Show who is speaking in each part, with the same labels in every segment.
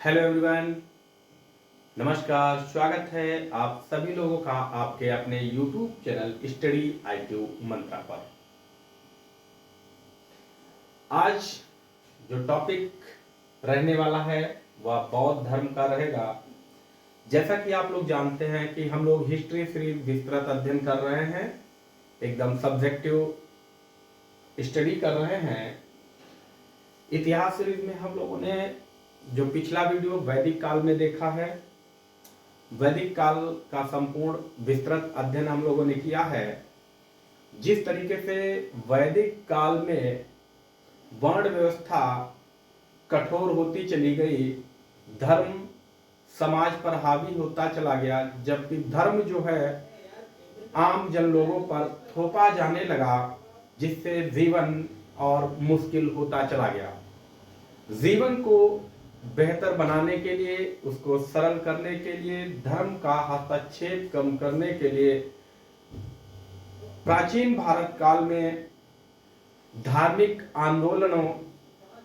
Speaker 1: Hello everyone, नमस्कार। स्वागत है आप सभी लोगों का आपके अपने YouTube चैनल स्टडी IQ मंत्रा पर। आज जो टॉपिक रहने वाला है वह बौद्ध धर्म का रहेगा। जैसा कि आप लोग जानते हैं कि हम लोग हिस्ट्री सीरीज विस्तृत अध्ययन कर रहे हैं, एकदम सब्जेक्टिव स्टडी कर रहे हैं। इतिहास सीरीज में हम लोगों ने जो पिछला वीडियो वैदिक काल में देखा है, वैदिक काल का संपूर्ण विस्तृत अध्ययन हम लोगों ने किया है। जिस तरीके से वैदिक काल में वर्ण व्यवस्था कठोर होती चली गई, धर्म समाज पर हावी होता चला गया, जबकि धर्म जो है आम जन लोगों पर थोपा जाने लगा, जिससे जीवन और मुश्किल होता चला गया। जीवन को बेहतर बनाने के लिए, उसको सरल करने के लिए, धर्म का हस्तक्षेप कम करने के लिए प्राचीन भारत काल में धार्मिक आंदोलनों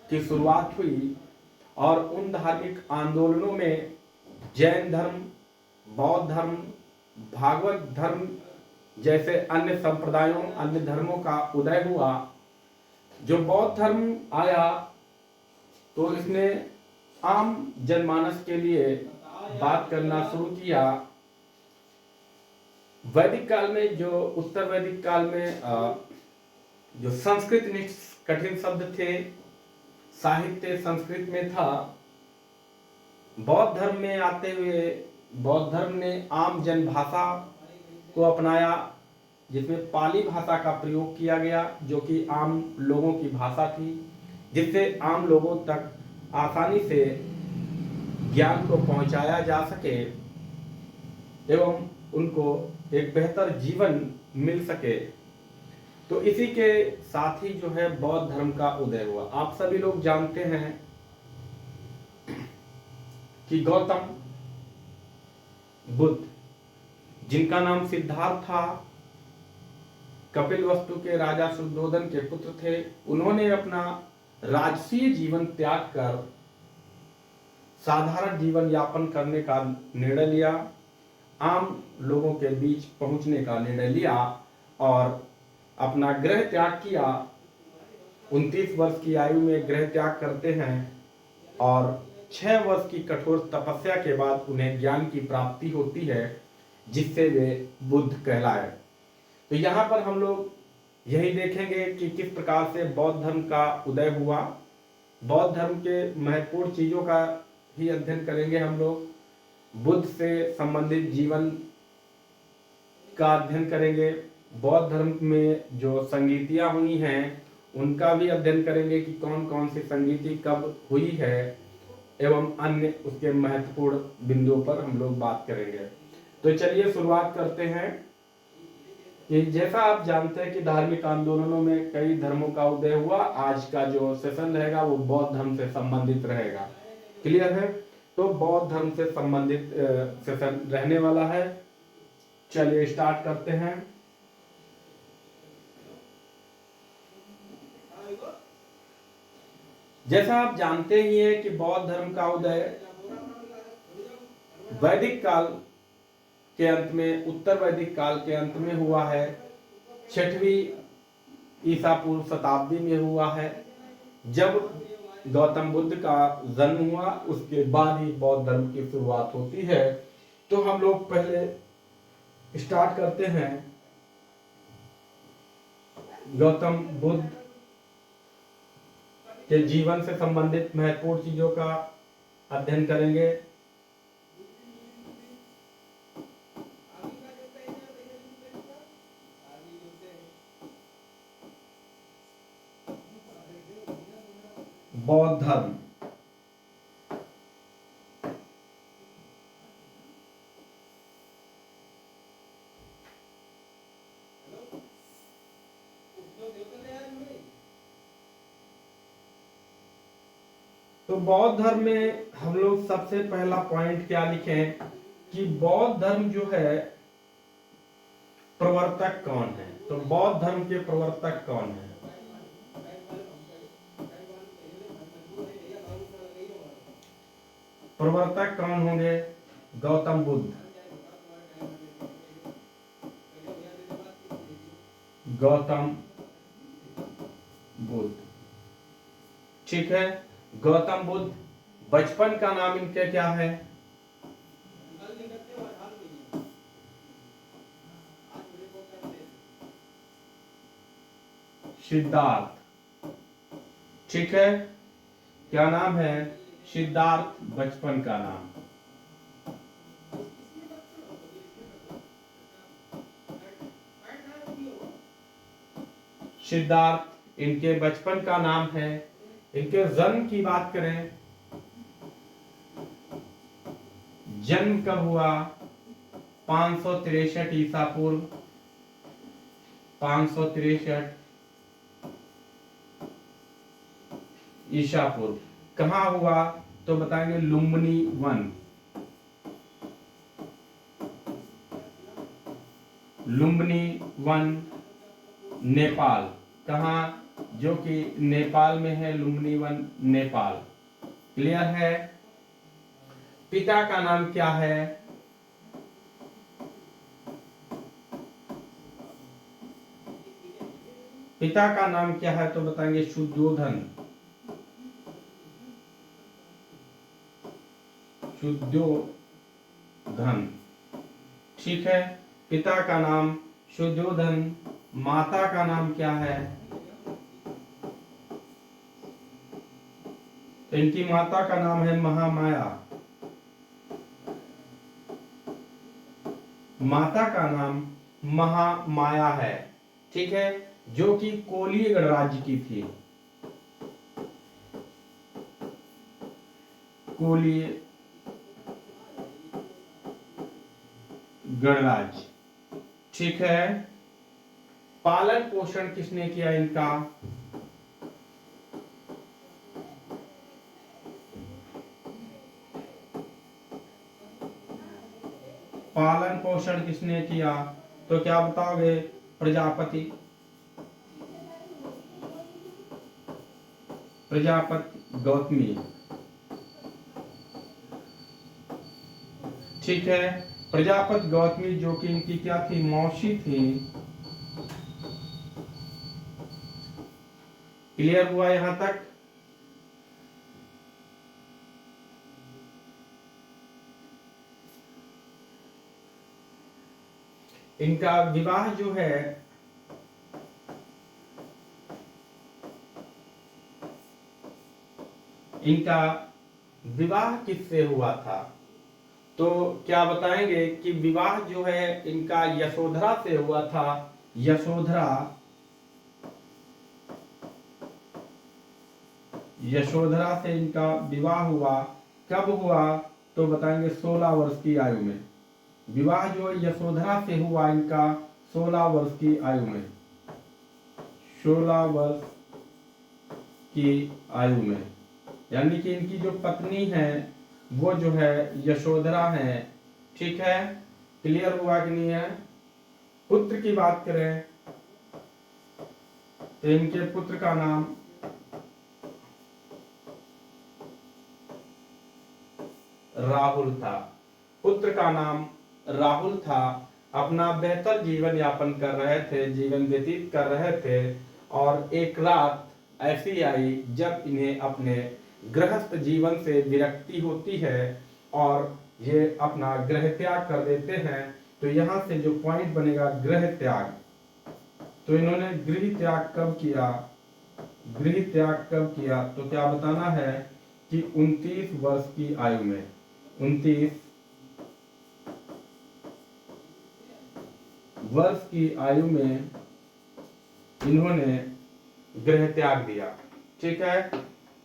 Speaker 1: की शुरुआत हुई और उन धार्मिक आंदोलनों में जैन धर्म, बौद्ध धर्म, भागवत धर्म जैसे अन्य संप्रदायों, अन्य धर्मों का उदय हुआ। जो बौद्ध धर्म आया तो इसने आम जनमानस के लिए बात करना शुरू किया। वैदिक काल में, जो उत्तर वैदिक काल में जो संस्कृत में कठिन शब्द थे, साहित्य संस्कृत में था। बौद्ध धर्म में आते हुए बौद्ध धर्म ने आम जन भाषा को अपनाया, जिसमें पाली भाषा का प्रयोग किया गया, जो कि आम लोगों की भाषा थी, जिससे आम लोगों तक आसानी से ज्ञान को पहुंचाया जा सके एवं उनको एक बेहतर जीवन मिल सके। तो इसी के साथ ही जो है बौद्ध धर्म का उदय हुआ। आप सभी लोग जानते हैं कि गौतम बुद्ध, जिनका नाम सिद्धार्थ था, कपिलवस्तु के राजा शुद्धोधन के पुत्र थे, उन्होंने अपना राजसीय जीवन त्याग कर साधारण जीवन यापन करने का निर्णय लिया, आम लोगों के बीच पहुंचने का निर्णय लिया और अपना गृह त्याग किया। 29 वर्ष की आयु में गृह त्याग करते हैं और 6 वर्ष की कठोर तपस्या के बाद उन्हें ज्ञान की प्राप्ति होती है, जिससे वे बुद्ध कहलाए। तो यहाँ पर हम लोग यही देखेंगे कि किस प्रकार से बौद्ध धर्म का उदय हुआ। बौद्ध धर्म के महत्वपूर्ण चीजों का ही अध्ययन करेंगे हम लोग। बुद्ध से संबंधित जीवन का अध्ययन करेंगे। बौद्ध धर्म में जो संगीतियां हुई हैं उनका भी अध्ययन करेंगे कि कौन कौन सी संगीति कब हुई है एवं अन्य उसके महत्वपूर्ण बिंदुओं पर हम लोग बात करेंगे। तो चलिए शुरुआत करते हैं। कि जैसा आप जानते हैं कि धार्मिक आंदोलनों में कई धर्मों का उदय हुआ। आज का जो सेशन रहेगा वो बौद्ध धर्म से संबंधित रहेगा। क्लियर है? तो बौद्ध धर्म से संबंधित सेशन रहने वाला है। चलिए स्टार्ट करते हैं। जैसा आप जानते ही हैं कि बौद्ध धर्म का उदय वैदिक काल के अंत में, उत्तर वैदिक काल के अंत में हुआ है। 6वीं ईसा पूर्व शताब्दी में हुआ है, जब गौतम बुद्ध का जन्म हुआ। उसके बाद ही बौद्ध धर्म की शुरुआत होती है। तो हम लोग पहले स्टार्ट करते हैं गौतम बुद्ध के जीवन से संबंधित महत्वपूर्ण चीजों का अध्ययन करेंगे। बौद्ध धर्म तो बौद्ध धर्म में हम लोग सबसे पहला पॉइंट क्या लिखें कि बौद्ध धर्म जो है प्रवर्तक कौन है। तो बौद्ध धर्म के प्रवर्तक कौन है? प्रवर्तक कौन होंगे? गौतम बुद्ध। गौतम बुद्ध, ठीक है। गौतम बुद्ध, बचपन का नाम इनके क्या है? सिद्धार्थ, ठीक है। क्या नाम है? सिद्धार्थ बचपन का नाम। सिद्धार्थ इनके बचपन का नाम है। इनके जन्म की बात करें, जन्म कब हुआ? 563 ईसा पूर्व, 563 ईसा पूर्व। कहाँ हुआ? तो बताएंगे लुम्बिनी वन। लुम्बिनी वन, नेपाल। कहाँ? जो कि नेपाल में है, लुम्बिनी वन नेपाल। क्लियर है? पिता का नाम क्या है? पिता का नाम क्या है? तो बताएंगे शुद्धोधन। शुद्धोधन, ठीक है। पिता का नाम शुद्धोधन। माता का नाम क्या है? इनकी माता का नाम है महामाया। माता का नाम महामाया है, ठीक है, जो कि कोलीय गणराज्य की थी। कोलीय गणराज्य, ठीक है। पालन पोषण किसने किया इनका? पालन पोषण किसने किया? तो क्या बताओगे? प्रजापति। प्रजापति गौतमी, ठीक है। प्रजापति गौतमी, जो कि इनकी क्या थी? मौसी थी। क्लियर हुआ यहां तक? इनका विवाह जो है इनका विवाह किससे हुआ था? तो क्या बताएंगे कि विवाह जो है इनका यशोधरा से हुआ था। यशोधरा, यशोधरा से इनका विवाह हुआ। कब हुआ? तो बताएंगे 16 वर्ष की आयु में। विवाह जो यशोधरा से हुआ इनका 16 वर्ष की आयु में। 16 वर्ष की आयु में, यानी कि इनकी जो पत्नी है वो जो है यशोधरा है, ठीक है। क्लियर हुआ कि नहीं है? पुत्र की बात करें तो इनके पुत्र का नाम राहुल था। पुत्र का नाम राहुल था। अपना बेहतर जीवन यापन कर रहे थे, जीवन व्यतीत कर रहे थे, और एक रात ऐसी आई जब इन्हें अपने गृहस्थ जीवन से विरक्ति होती है और ये अपना गृह त्याग कर देते हैं। तो यहाँ से जो पॉइंट बनेगा गृह त्याग, तो इन्होंने गृह त्याग कब किया? गृह त्याग कब किया? तो क्या बताना है कि 29 वर्ष की आयु में। 29 वर्ष की आयु में इन्होंने गृह त्याग दिया, ठीक है।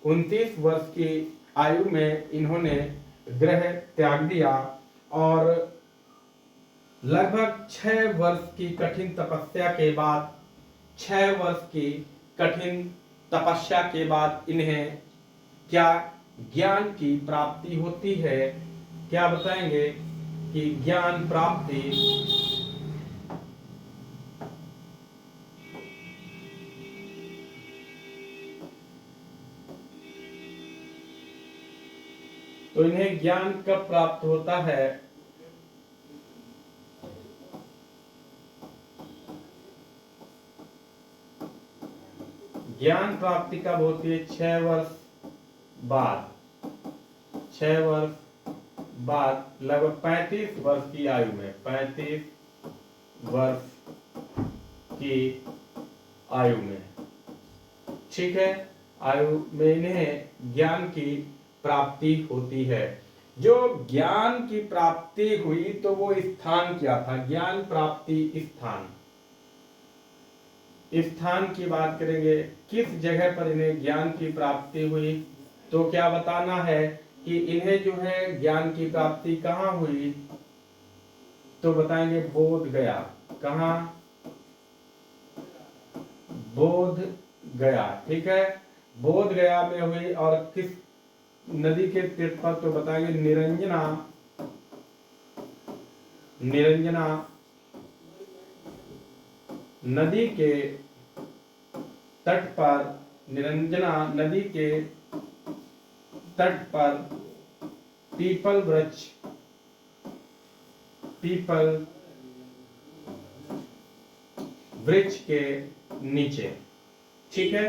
Speaker 1: 29 वर्ष की आयु में इन्होंने गृह त्याग दिया और लगभग 6 वर्ष की कठिन तपस्या के बाद, 6 वर्ष की कठिन तपस्या के बाद इन्हें क्या ज्ञान की प्राप्ति होती है? क्या बताएंगे कि ज्ञान प्राप्ति तो इन्हें ज्ञान कब प्राप्त होता है? ज्ञान प्राप्ति कब होती है? 6 वर्ष बाद। 6 वर्ष बाद, लगभग 35 वर्ष की आयु में, 35 वर्ष की आयु में, ठीक है, आयु में इन्हें ज्ञान की प्राप्ति होती है। जो ज्ञान की प्राप्ति हुई तो वो स्थान क्या था? ज्ञान प्राप्ति स्थान, स्थान की बात करेंगे, किस जगह पर इन्हें ज्ञान की प्राप्ति हुई? तो क्या बताना है कि इन्हें जो है ज्ञान की प्राप्ति कहाँ हुई? तो बताएंगे बोध गया। कहाँ? बोध गया, ठीक है, बोध गया में हुई। और किस नदी के तट पर? तो बताएंगे निरंजना, निरंजना नदी के तट पर, निरंजना नदी के तट पर पीपल वृक्ष, पीपल वृक्ष के नीचे, ठीक है,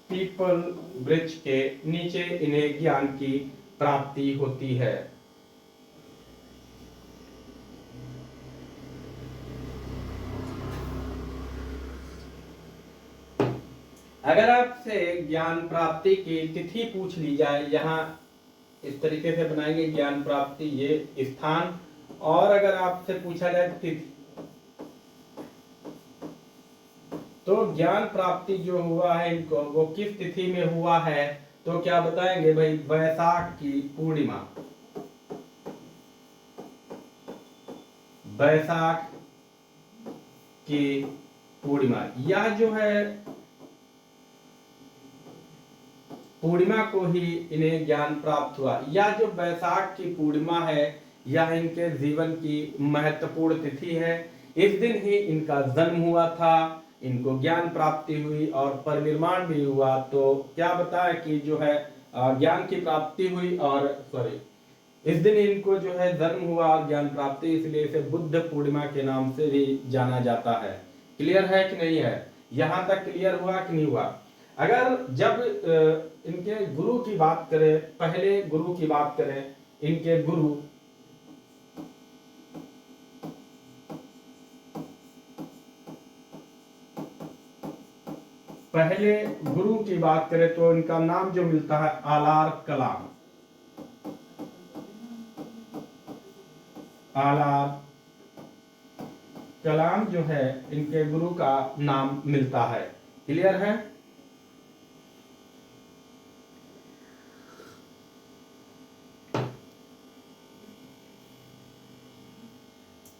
Speaker 1: पीपल वृक्ष के नीचे इन्हें ज्ञान की प्राप्ति होती है। अगर आपसे ज्ञान प्राप्ति की तिथि पूछ ली जाए, यहाँ इस तरीके से बनाएंगे ज्ञान प्राप्ति, ये स्थान, और अगर आपसे पूछा जाए तिथि, तो ज्ञान प्राप्ति जो हुआ है इनको, वो किस तिथि में हुआ है? तो क्या बताएंगे भाई? वैशाख की पूर्णिमा, वैशाख की पूर्णिमा। यह जो है पूर्णिमा को ही इन्हें ज्ञान प्राप्त हुआ। यह जो वैशाख की पूर्णिमा है, यह इनके जीवन की महत्वपूर्ण तिथि है। इस दिन ही इनका जन्म हुआ था, इनको ज्ञान प्राप्ति हुई और परिनिर्वाण भी हुआ। तो क्या बताया कि जो है ज्ञान की प्राप्ति हुई, और सॉरी, इस दिन इनको जो है जन्म हुआ, ज्ञान प्राप्ति, इसलिए इसे बुद्ध पूर्णिमा के नाम से भी जाना जाता है। क्लियर है कि नहीं है? यहां तक क्लियर हुआ कि नहीं हुआ? अगर जब इनके गुरु की बात करें, पहले गुरु की बात करें, इनके गुरु, पहले गुरु की बात करें तो इनका नाम जो मिलता है आलार कलाम, आलार कलाम जो है इनके गुरु का नाम मिलता है। क्लियर है?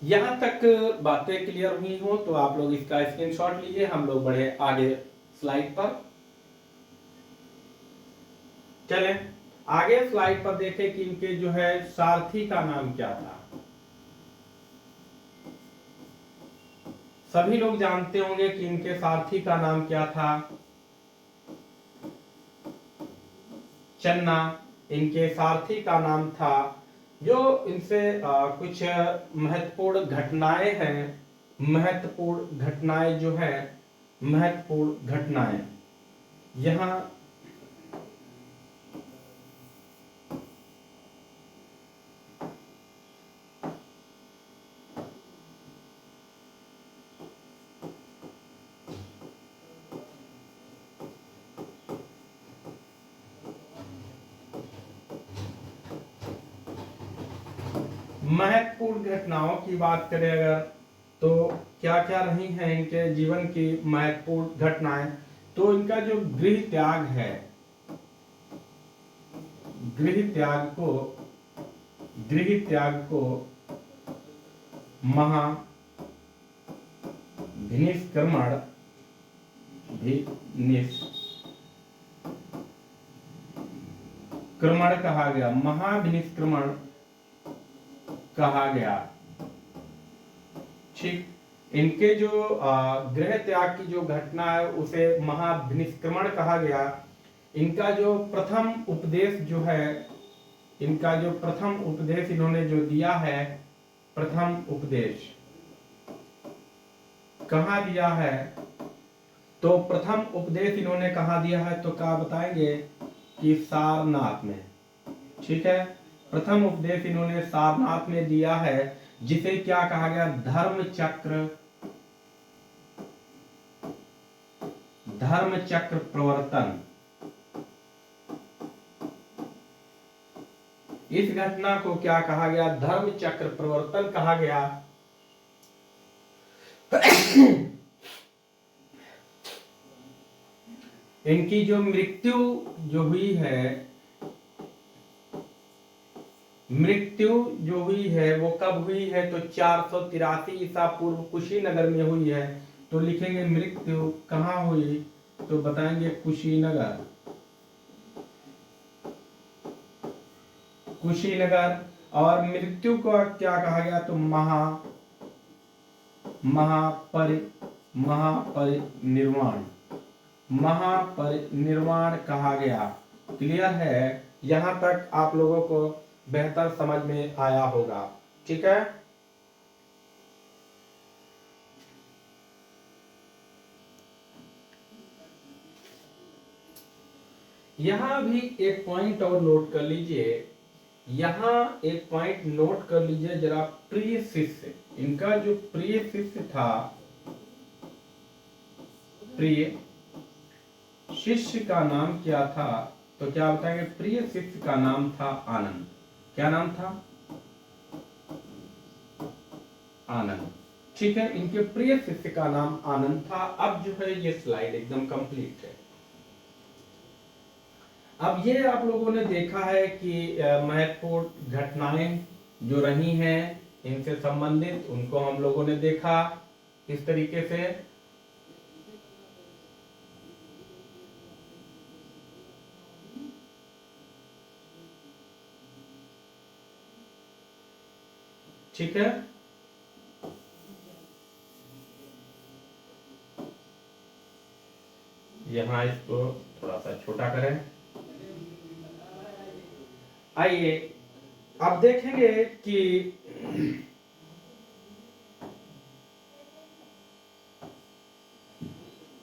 Speaker 1: यहां तक बातें क्लियर हुई हो तो आप लोग इसका स्क्रीनशॉट लीजिए। हम लोग बढ़े आगे स्लाइड पर। चलें आगे स्लाइड पर देखें कि इनके जो है सारथी का नाम क्या था। सभी लोग जानते होंगे कि इनके सारथी का नाम क्या था? चन्ना इनके सारथी का नाम था। जो इनसे कुछ महत्वपूर्ण घटनाएं हैं, महत्वपूर्ण घटनाएं जो है, महत्वपूर्ण घटनाएं यहां महत्वपूर्ण घटनाओं की बात करें अगर, तो क्या क्या रही हैं इनके जीवन की महत्वपूर्ण घटनाएं? तो इनका जो गृह त्याग है, गृह त्याग को, गृह त्याग को महाभिनिष्क्रमण, क्रमण कहा गया, महाभिनिष्क्रमण कहा गया। ठीक, इनके जो गृह त्याग की जो घटना है उसे महाभिनिष्क्रमण कहा गया। इनका जो प्रथम उपदेश जो है, इनका जो प्रथम उपदेश इन्होंने जो दिया है, प्रथम उपदेश कहाँ दिया है, तो प्रथम उपदेश इन्होंने कहाँ दिया है, तो क्या बताएंगे कि सारनाथ में। ठीक है, प्रथम उपदेश इन्होंने सारनाथ में दिया है, जिसे क्या कहा गया, धर्म चक्र प्रवर्तन। इस घटना को क्या कहा गया, धर्म चक्र प्रवर्तन कहा गया। इनकी जो मृत्यु जो हुई है, वो कब हुई है, तो 483 ईसा पूर्व कुशीनगर में हुई है। तो लिखेंगे मृत्यु कहाँ हुई, तो बताएंगे कुशीनगर। और मृत्यु को क्या कहा गया, तो महापरिनिर्वाण कहा गया। क्लियर है, यहां तक आप लोगों को बेहतर समझ में आया होगा। ठीक है, यहां भी एक पॉइंट और नोट कर लीजिए, यहां एक पॉइंट नोट कर लीजिए जरा, प्रिय शिष्य, इनका जो प्रिय शिष्य था, प्रिय शिष्य का नाम क्या था, तो क्या बताएंगे, प्रिय शिष्य का नाम था आनंद। क्या नाम था, आनंद। ठीक है, इनके प्रिय शिष्य का नाम आनंद था। अब जो है ये स्लाइड एकदम कंप्लीट है। अब ये आप लोगों ने देखा है कि महत्वपूर्ण घटनाएं जो रही हैं इनसे संबंधित, उनको हम लोगों ने देखा इस तरीके से। ठीक है, यहां इसको थोड़ा सा छोटा करें। आइए अब देखेंगे कि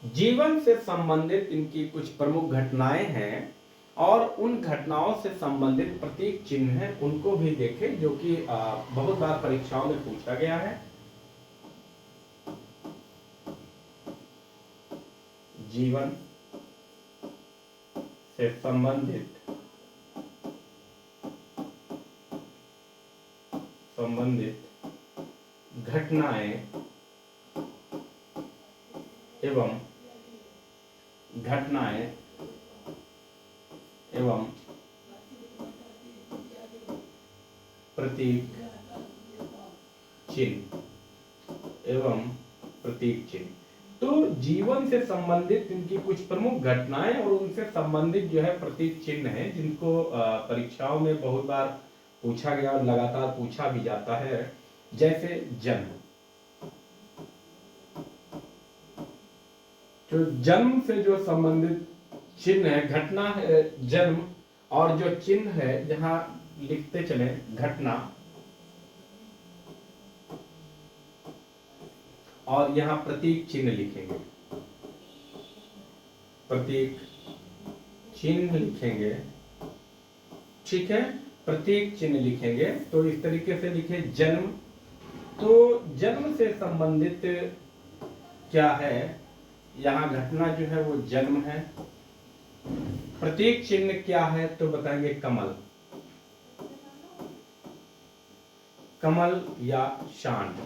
Speaker 1: जीवन से संबंधित इनकी कुछ प्रमुख घटनाएं हैं, और उन घटनाओं से संबंधित प्रतीक चिन्ह हैं, उनको भी देखें, जो कि बहुत बार परीक्षाओं में पूछा गया है। जीवन से संबंधित घटनाएं एवं प्रतीक चिन्ह। तो जीवन से संबंधित इनकी कुछ प्रमुख घटनाएं और उनसे संबंधित जो है प्रतीक चिन्ह है, जिनको परीक्षाओं में बहुत बार पूछा गया और लगातार पूछा भी जाता है। जैसे जन्म, तो जन्म से जो संबंधित चिन्ह है, घटना है जन्म, और जो चिन्ह है जहां लिखते चले घटना, और यहां प्रतीक चिन्ह लिखेंगे, प्रतीक चिन्ह लिखेंगे। ठीक है, प्रतीक चिन्ह लिखेंगे। तो इस तरीके से लिखे जन्म, तो जन्म से संबंधित क्या है, यहां घटना जो है वो जन्म है। प्रतीक चिन्ह क्या है, तो बताएंगे कमल, कमल या शांड।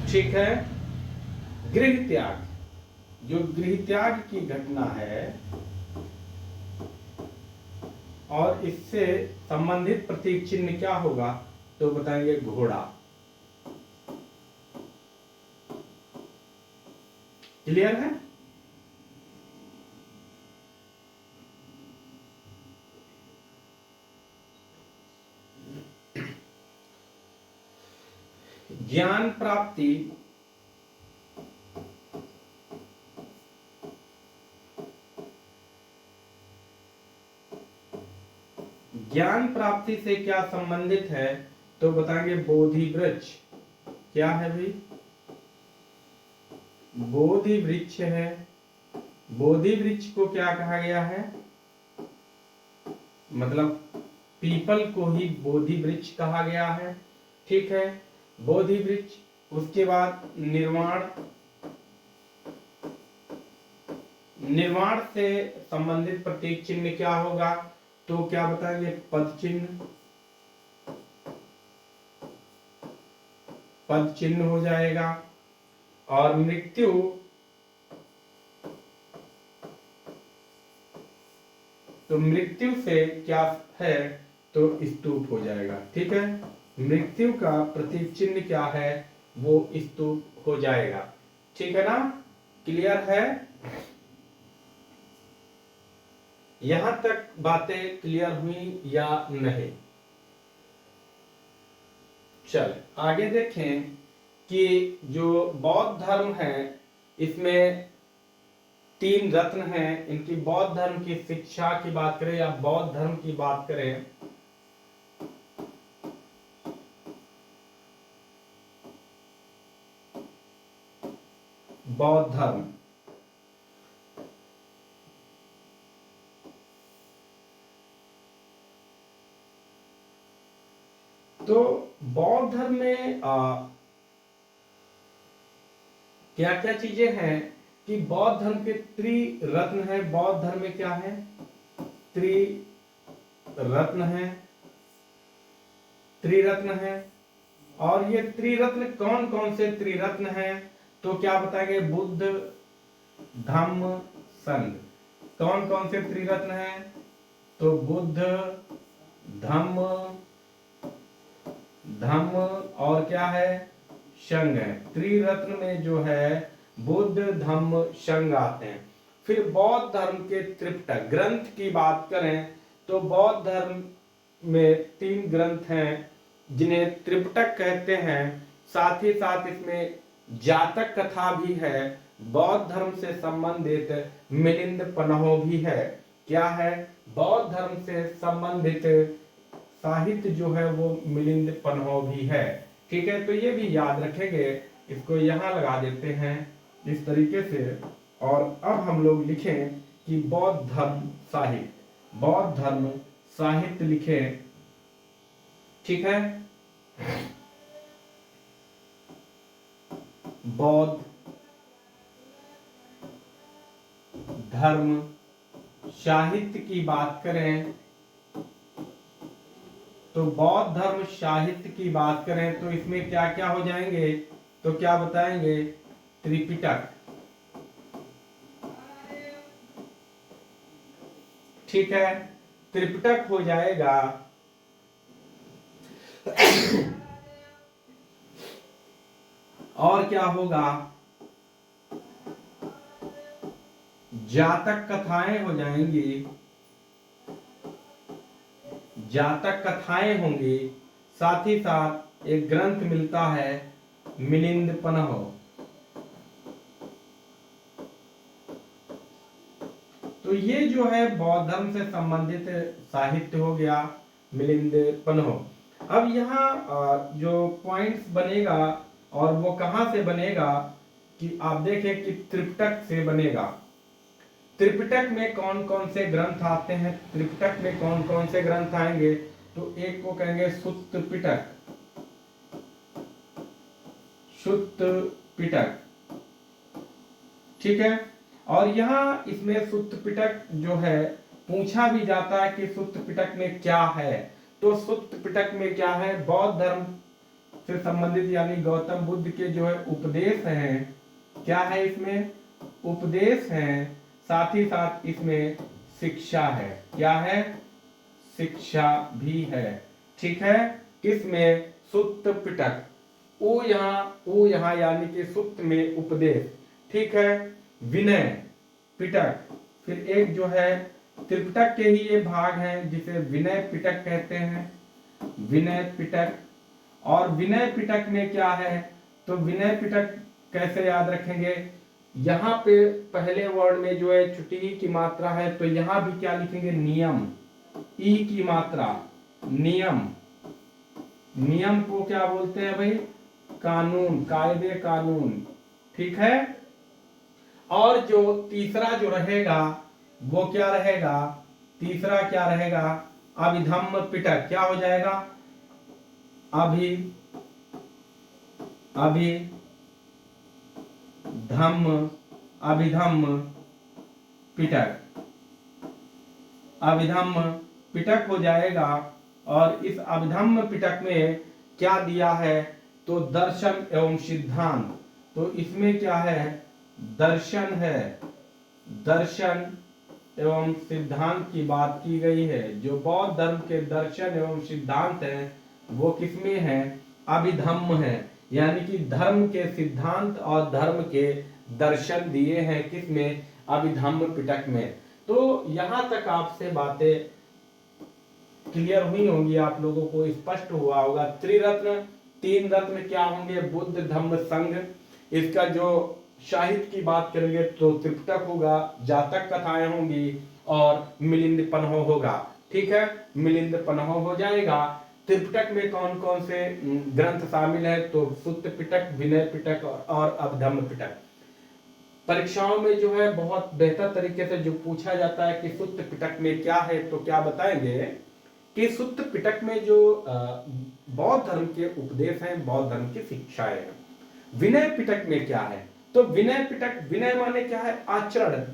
Speaker 1: ठीक है, गृह त्याग, जो गृह त्याग की घटना है और इससे संबंधित प्रतीक चिन्ह क्या होगा, तो बताएंगे घोड़ा। क्लियर है, ज्ञान प्राप्ति ज्ञान प्राप्ति से क्या संबंधित है, तो बताएंगे बोधि वृक्ष। क्या है भाई? बोधि वृक्ष है। बोधि वृक्ष को क्या कहा गया है? मतलब पीपल को ही बोधि वृक्ष कहा गया है। ठीक है, बोधि वृक्ष। उसके बाद निर्वाण। निर्वाण से संबंधित प्रतीक चिन्ह क्या होगा, तो क्या बताएंगे? पद चिन्ह। पद चिन्ह हो जाएगा। और मृत्यु, तो मृत्यु से क्या है, तो स्तूप हो जाएगा। ठीक है, मृत्यु का प्रतीक चिन्ह क्या है, वो स्तूप हो जाएगा। ठीक है ना? क्लियर है? यहां तक बातें क्लियर हुई या नहीं? चल आगे देखें कि जो बौद्ध धर्म है इसमें 3 रत्न हैं। इनकी बौद्ध धर्म की शिक्षा की बात करें या बौद्ध धर्म की बात करें, बौद्ध धर्म, तो बौद्ध धर्म में क्या क्या चीजें हैं कि बौद्ध धर्म के त्रिरत्न है। बौद्ध धर्म में क्या है? त्रिरत्न है। त्रिरत्न है। और ये त्रिरत्न कौन कौन से त्रिरत्न हैं, तो क्या बताएंगे? बुद्ध, धम्म, संघ। कौन कौन से त्रिरत्न हैं, तो बुद्ध, धम्म और क्या है? संघ है। त्रिरत्न में जो है बुद्ध, धम्म, संघ आते हैं। फिर बौद्ध धर्म के त्रिपिटक ग्रंथ की बात करें तो बौद्ध धर्म में 3 ग्रंथ हैं जिन्हें त्रिपिटक कहते हैं। साथ ही साथ इसमें जातक कथा भी है। बौद्ध धर्म से संबंधित मिलिंद पन्हो भी है। क्या है? बौद्ध धर्म से संबंधित साहित्य जो है वो मिलिंद पन्हो भी है। ठीक है, तो ये भी याद रखेंगे। इसको यहां लगा देते हैं इस तरीके से। और अब हम लोग लिखें कि बौद्ध धर्म साहित्य, बौद्ध धर्म साहित्य लिखें। ठीक है, बौद्ध धर्म साहित्य की बात करें तो बौद्ध धर्म साहित्य की बात करें तो इसमें क्या क्या हो जाएंगे, तो क्या बताएंगे? त्रिपिटक। ठीक है, त्रिपिटक हो जाएगा। और क्या होगा? जातक कथाएं हो जाएंगी। जातक कथाएं होंगी। साथ ही साथ एक ग्रंथ मिलता है मिलिंद पन्हो। तो ये जो है बौद्ध धर्म से संबंधित साहित्य हो गया, मिलिंद पन्हो। अब यहाँ जो पॉइंट्स बनेगा और वो कहां से बनेगा कि आप देखें कि त्रिपिटक से बनेगा। त्रिपिटक में कौन कौन से ग्रंथ आते हैं? त्रिपिटक में कौन कौन से ग्रंथ आएंगे, तो एक को कहेंगे सुत्त पिटक। सुत्त पिटक। ठीक है, और यहाँ इसमें सुत्त पिटक जो है पूछा भी जाता है कि सुत्त पिटक में क्या है। तो सुत्त पिटक में क्या है? बौद्ध धर्म से संबंधित यानी गौतम बुद्ध के जो है उपदेश हैं। क्या है इसमें? उपदेश हैं। साथ ही साथ इसमें शिक्षा है। क्या है? शिक्षा भी है। ठीक है, किसमें? सुत्त पिटक। ओ यहाँ यानी कि सुत्त में उपदेश। ठीक है, विनय पिटक। फिर एक जो है त्रिपिटक के ही ये भाग हैं जिसे विनय पिटक कहते हैं। विनय पिटक। और विनय पिटक में क्या है, तो विनय पिटक कैसे याद रखेंगे? यहाँ पे पहले वर्ड में जो है छुट्टी की मात्रा है तो यहाँ भी क्या लिखेंगे? नियम। ई की मात्रा, नियम, नियम को क्या बोलते हैं भाई? कानून, कायदे कानून, ठीक है। और जो तीसरा जो रहेगा वो क्या रहेगा? तीसरा क्या रहेगा? अभिधम्म पिटक। क्या हो जाएगा? अभि अभिधम्म, अभिधम्म पिटक, अभिधम्म पिटक हो जाएगा। और इस अभिधम्म पिटक में क्या दिया है? तो दर्शन एवं सिद्धांत। तो इसमें क्या है? दर्शन है, दर्शन एवं सिद्धांत की बात की गई है। जो बौद्ध धर्म के दर्शन एवं सिद्धांत हैं वो किसमें है? अभिधम्म है। यानी कि धर्म के सिद्धांत और धर्म के दर्शन दिए हैं किसमें? अभिधम्म पिटक में। तो यहां तक आपसे बातें क्लियर हुई होंगी, आप लोगों को स्पष्ट हुआ होगा। त्रिरत्न, तीन रत्न क्या होंगे? बुद्ध धम्म संघ। इसका जो साहित्य की बात करेंगे तो त्रिपिटक होगा, जातक कथाएं होंगी और मिलिंद पन्हो होगा। ठीक है, मिलिंद पन्हो हो जाएगा। त्रिपिटक में कौन कौन से ग्रंथ शामिल है? तो सुत्त पिटक, विनय पिटक और अभिधम्म पिटक। परीक्षाओं में जो है बहुत बेहतर तरीके से जो पूछा जाता है कि सुत्त पिटक में क्या है, तो क्या बताएंगे कि सुत्त पिटक में जो बौद्ध धर्म के उपदेश हैं, बौद्ध धर्म की शिक्षाएं हैं। विनय पिटक में क्या है? तो विनय पिटक, विनय माने क्या है? आचरण,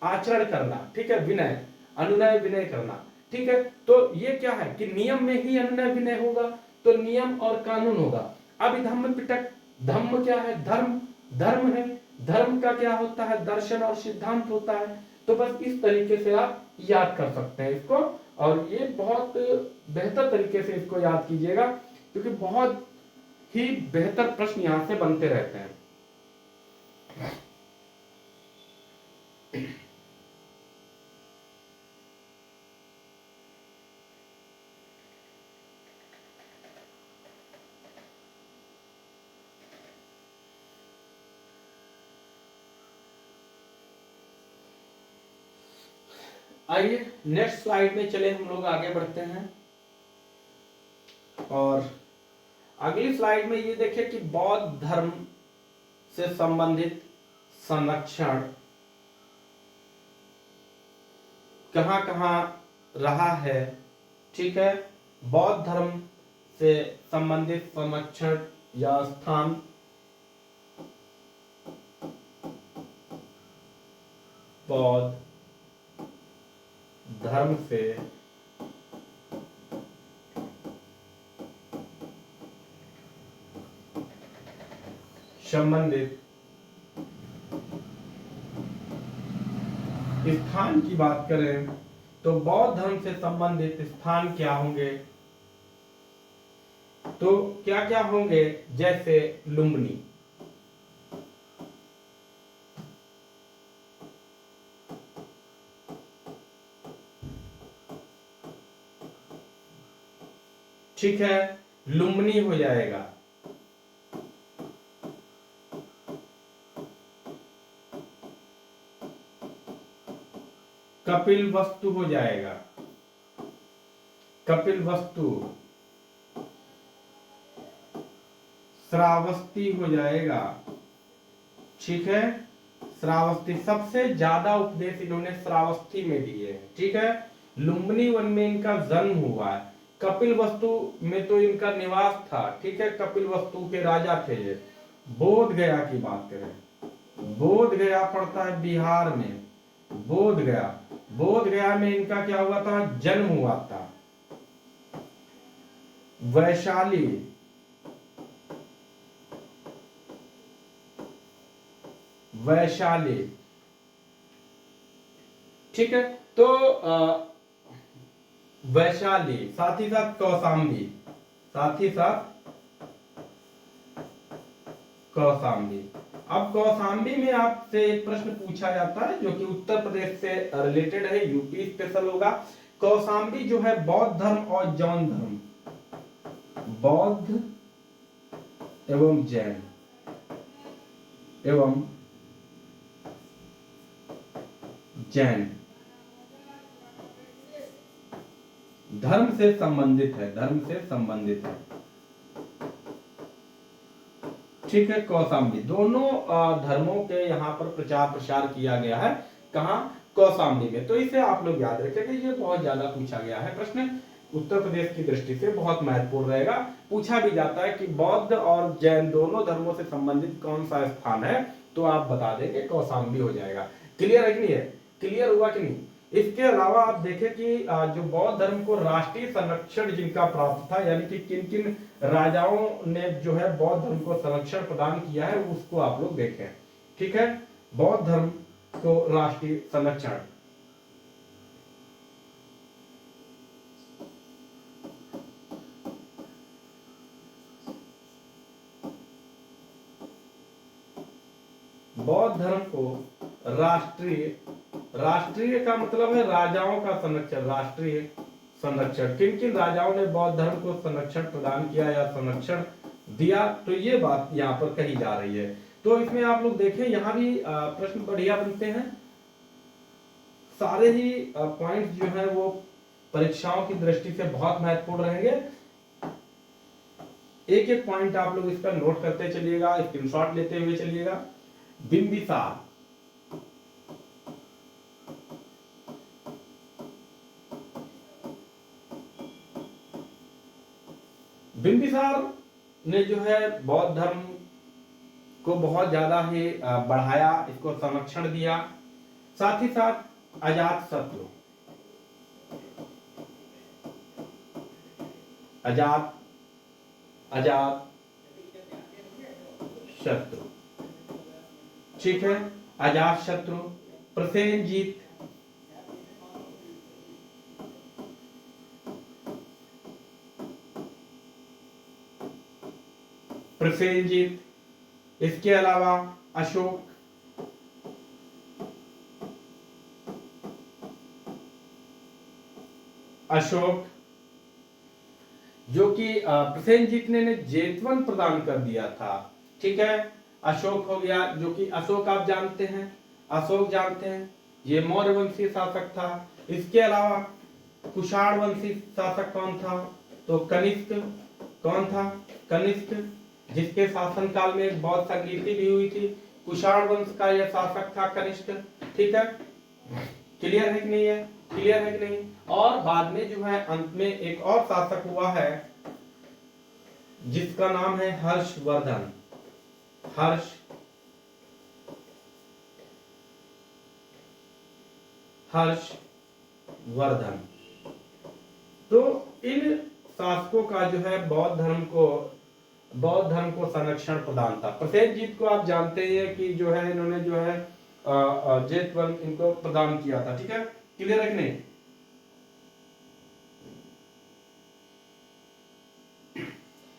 Speaker 1: आचरण करना, ठीक है। विनय, अनुनय विनय करना, ठीक है। तो ये क्या है कि नियम में ही अनुनय विनय होगा, तो नियम और कानून होगा। अभिधम्म पिटक, धम्म क्या है? धर्म, धर्म है। धर्म का क्या होता है? दर्शन और सिद्धांत होता है। तो बस इस तरीके से आप याद कर सकते हैं इसको, और ये बहुत बेहतर तरीके से इसको याद कीजिएगा, क्योंकि बहुत ही बेहतर प्रश्न यहां से बनते रहते हैं। आइए नेक्स्ट स्लाइड में चले, हम लोग आगे बढ़ते हैं। और अगली स्लाइड में ये देखिए कि बौद्ध धर्म से संबंधित संरक्षण कहां कहां रहा है। ठीक है, बौद्ध धर्म से संबंधित संरक्षण या स्थान बौद्ध धर्म से संबंधित स्थान की बात करें तो बौद्ध धर्म से संबंधित स्थान क्या होंगे? तो क्या क्या होंगे? जैसे लुम्बिनी, ठीक है, लुम्बिनी हो जाएगा। कपिल वस्तु हो जाएगा, कपिल वस्तु। श्रावस्ती हो जाएगा, ठीक है। श्रावस्ती, सबसे ज्यादा उपदेश इन्होंने श्रावस्ती में दिए हैं, ठीक है। लुम्बिनी वन में इनका जन्म हुआ है। कपिल वस्तु में तो इनका निवास था, ठीक है। कपिल वस्तु के राजा थे ये। बोध गया की बात करें, बोध गया पड़ता है बिहार में। बोध गया, बोध गया में इनका क्या हुआ था? जन्म हुआ था। वैशाली, वैशाली, ठीक है। तो वैशाली, साथ ही साथ कौशाम्बी, साथ ही साथ कौशाम्बी। अब कौशाम्बी में आपसे एक प्रश्न पूछा जाता है जो कि उत्तर प्रदेश से रिलेटेड है, यूपी स्पेशल होगा। कौशाम्बी जो है बौद्ध धर्म और जैन धर्म, बौद्ध एवं जैन एवं जैन धर्म से संबंधित है, धर्म से संबंधित है। ठीक है, कौशाम्बी, दोनों धर्मों के यहाँ पर प्रचार प्रसार किया गया है। कहाँ? कौशाम्बी में। तो इसे आप लोग याद रखेंगे, ये बहुत ज्यादा पूछा गया है प्रश्न, उत्तर प्रदेश की दृष्टि से बहुत महत्वपूर्ण रहेगा। पूछा भी जाता है कि बौद्ध और जैन दोनों धर्मों से संबंधित कौन सा स्थान है, तो आप बता देंगे कौशाम्बी हो जाएगा। क्लियर है कि नहीं है? क्लियर हुआ कि नहीं? इसके अलावा आप देखें कि जो बौद्ध धर्म को राष्ट्रीय संरक्षण जिनका प्राप्त था, यानी कि किन किन राजाओं ने जो है बौद्ध धर्म को संरक्षण प्रदान किया है, उसको आप लोग देखें। ठीक है, बौद्ध धर्म को राष्ट्रीय संरक्षण, बौद्ध धर्म को राष्ट्रीय, राष्ट्रीय का मतलब है राजाओं का संरक्षण, राष्ट्रीय संरक्षण, किन किन राजाओं ने बौद्ध धर्म को संरक्षण प्रदान किया या संरक्षण दिया, तो ये बात यहाँ पर कही जा रही है। तो इसमें आप लोग देखें, यहाँ भी प्रश्न बढ़िया बनते हैं, सारे ही पॉइंट्स जो है वो परीक्षाओं की दृष्टि से बहुत महत्वपूर्ण रहेंगे। एक एक पॉइंट आप लोग इसका नोट करते चलिएगा, स्क्रीनशॉट लेते हुए चलिएगा। बिंबिसार, बिंबिसार ने जो है बौद्ध धर्म को बहुत ज्यादा ही बढ़ाया, इसको संरक्षण दिया। साथ ही साथ अजात शत्रु, अजात अजात शत्रु, ठीक है, अजात शत्रु, प्रसेनजीत, प्रसेनजीत, इसके अलावा अशोक, अशोक जो कि प्रसेनजीत ने जेतवन प्रदान कर दिया था। ठीक है, अशोक हो गया, जो कि अशोक आप जानते हैं, अशोक जानते हैं, ये मौर्य वंशी शासक था। इसके अलावा कुषाण वंशी शासक कौन था? तो कनिष्क, कौन था? कनिष्क, जिसके शासन काल में एक बौद्ध संगीति भी हुई थी। कुषाण वंश का यह शासक था कनिष्क। ठीक है, क्लियर है कि नहीं है? क्लियर है कि नहीं? और बाद में जो है अंत में एक और शासक हुआ है जिसका नाम है हर्षवर्धन, हर्षवर्धन। तो इन शासकों का जो है बौद्ध धर्म को संरक्षण प्रदान था। प्रसेनजीत को आप जानते हैं कि जो है इन्होंने जो है जेतवन इनको प्रदान किया था। ठीक है, क्लियर है कि नहीं?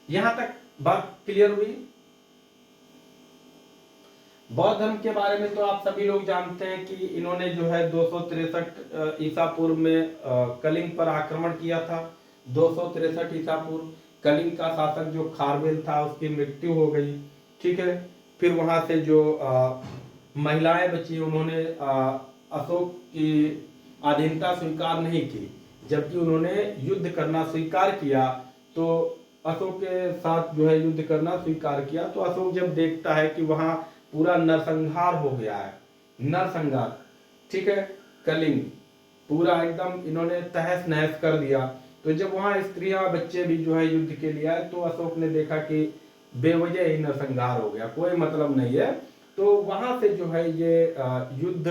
Speaker 1: यहां तक बात क्लियर हुई? बौद्ध धर्म के बारे में तो आप सभी लोग जानते हैं कि इन्होंने जो है 263 ईसा पूर्व में कलिंग पर आक्रमण किया था। 263 ईसा पूर्व कलिंग का शासक जो खारवेल था उसकी मृत्यु हो गई। ठीक है, फिर वहां से जो महिलाएं बची उन्होंने अशोक की अधीनता स्वीकार नहीं की, जबकि उन्होंने युद्ध करना स्वीकार किया। तो अशोक के साथ जो है युद्ध करना स्वीकार किया, तो अशोक जब देखता है कि वहां पूरा नरसंहार हो गया है, नरसंहार, ठीक है, कलिंग पूरा एकदम इन्होंने तहस नहस कर दिया। तो जब वहां स्त्रियां बच्चे भी जो है युद्ध के लिए आए, तो अशोक ने देखा कि बेवजह ही नरसंहार हो गया, कोई मतलब नहीं है। तो वहां से जो है ये युद्ध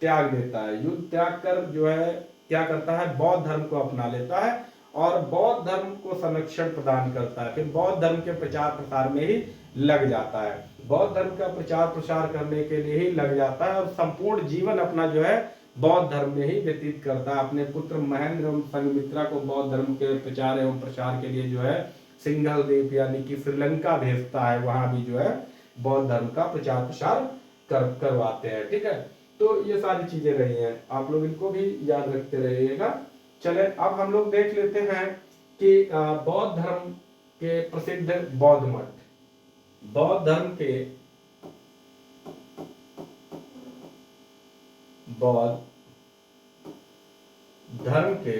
Speaker 1: त्याग देता है। युद्ध त्याग कर जो है क्या करता है, बौद्ध धर्म को अपना लेता है और बौद्ध धर्म को संरक्षण प्रदान करता है। फिर बौद्ध धर्म के प्रचार प्रसार में ही लग जाता है, बौद्ध धर्म का प्रचार प्रसार करने के लिए ही लग जाता है और संपूर्ण जीवन अपना जो है बौद्ध धर्म में ही व्यतीत करता है। अपने पुत्र महेंद्र एवं संघमित्रा को बौद्ध धर्म के प्रचार एवं प्रसार के लिए जो है सिंघल द्वीप यानी कि श्रीलंका भेजता है, वहां भी जो है बौद्ध धर्म का प्रचार प्रसार करवाते हैं। ठीक है, तो ये सारी चीजें रही हैं, आप लोग इनको भी याद रखते रहिएगा। चले अब हम लोग देख लेते हैं कि बौद्ध धर्म के प्रसिद्ध बौद्ध मठ, बौद्ध धर्म के बौद्ध धर्म के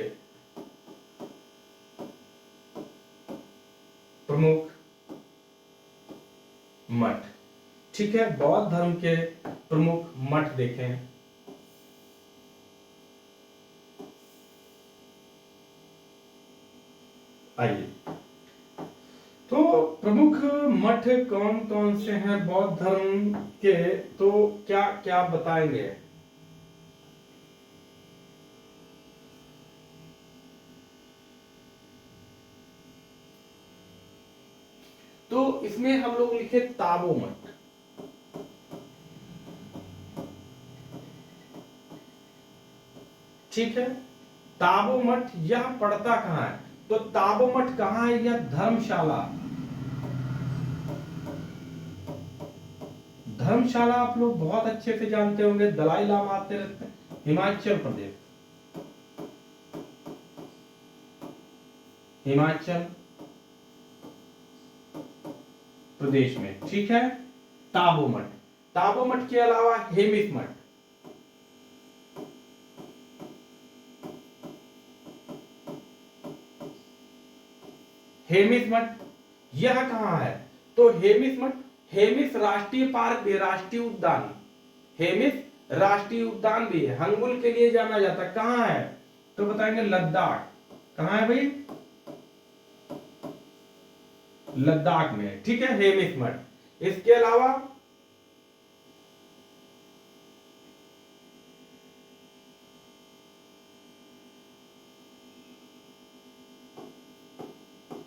Speaker 1: ठीक है, बौद्ध धर्म के प्रमुख मठ देखें। आइए, तो प्रमुख मठ कौन कौन से हैं बौद्ध धर्म के, तो क्या क्या बताएंगे? तो इसमें हम लोग लिखे ताबो मठ। ठीक है, ताबो मठ यह पड़ता कहां है? तो ताबो मठ कहां है? यह धर्मशाला। धर्मशाला आप लोग बहुत अच्छे से जानते होंगे, दलाई लामा आते रहते हैं, हिमाचल प्रदेश, हिमाचल प्रदेश में। ठीक है, ताबो मठ। ताबो मठ के अलावा हेमिस मठ, हेमिस मठ यह कहां है? तो हेमिस मठ, हेमिस राष्ट्रीय पार्क भी, राष्ट्रीय उद्यान, हेमिस राष्ट्रीय उद्यान भी है, हंगुल के लिए जाना जाता। कहां है? तो बताएंगे लद्दाख। कहां है भाई? लद्दाख में। ठीक है, हेमिस मठ। इसके अलावा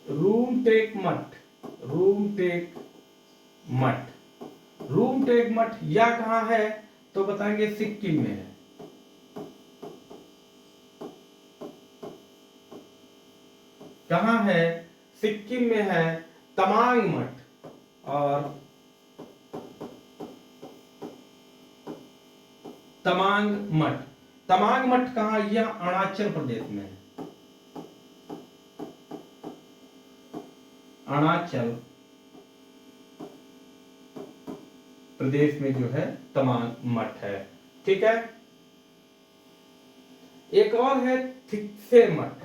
Speaker 1: रूमटेक मठ, रूमटेक मठ, रूमटेक मठ यह कहां है? तो बताएंगे सिक्किम में है। कहां है? सिक्किम में है, तमांग मठ। और तमांग मठ, तमांग मठ कहां? यह अरुणाचल प्रदेश में है, अरुणाचल प्रदेश में जो है तमांग मठ है। ठीक है, एक और है थिक्से मठ।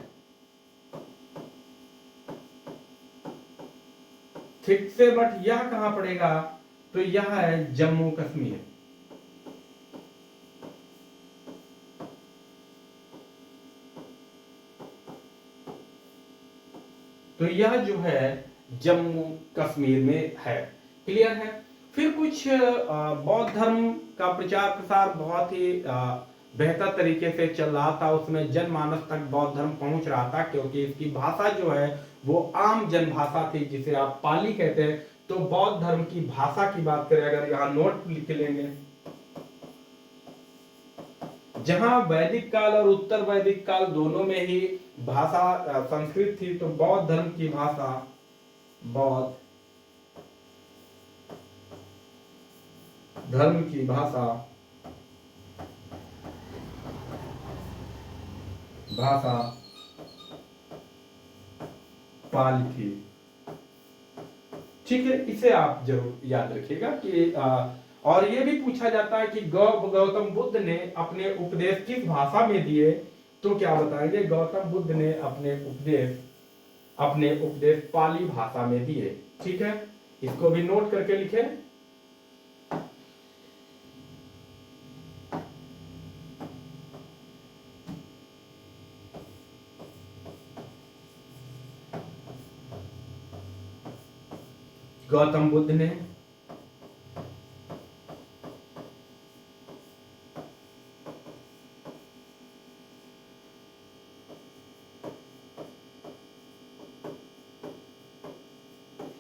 Speaker 1: थिक्से मठ यह कहां पड़ेगा? तो यह है जम्मू कश्मीर। तो यह जो है जम्मू कश्मीर में है। क्लियर है? फिर कुछ बौद्ध धर्म का प्रचार प्रसार बहुत ही बेहतर तरीके से चल रहा था, उसमें जनमानस तक बौद्ध धर्म पहुंच रहा था, क्योंकि इसकी भाषा जो है वो आम जनभाषा थी, जिसे आप पाली कहते हैं। तो बौद्ध धर्म की भाषा की बात करें, अगर यहाँ नोट लिख लेंगे, जहां वैदिक काल और उत्तर वैदिक काल दोनों में ही भाषा संस्कृत थी, तो बौद्ध धर्म की भाषा, बौद्ध धर्म की भाषा, भाषा पाली थी। ठीक है, इसे आप जरूर याद रखिएगा कि और ये भी पूछा जाता है कि गौतम बुद्ध ने अपने उपदेश किस भाषा में दिए? तो क्या बताएंगे? गौतम बुद्ध ने अपने उपदेश पाली भाषा में दिए। ठीक है, इसको भी नोट करके लिखे। गौतम बुद्ध ने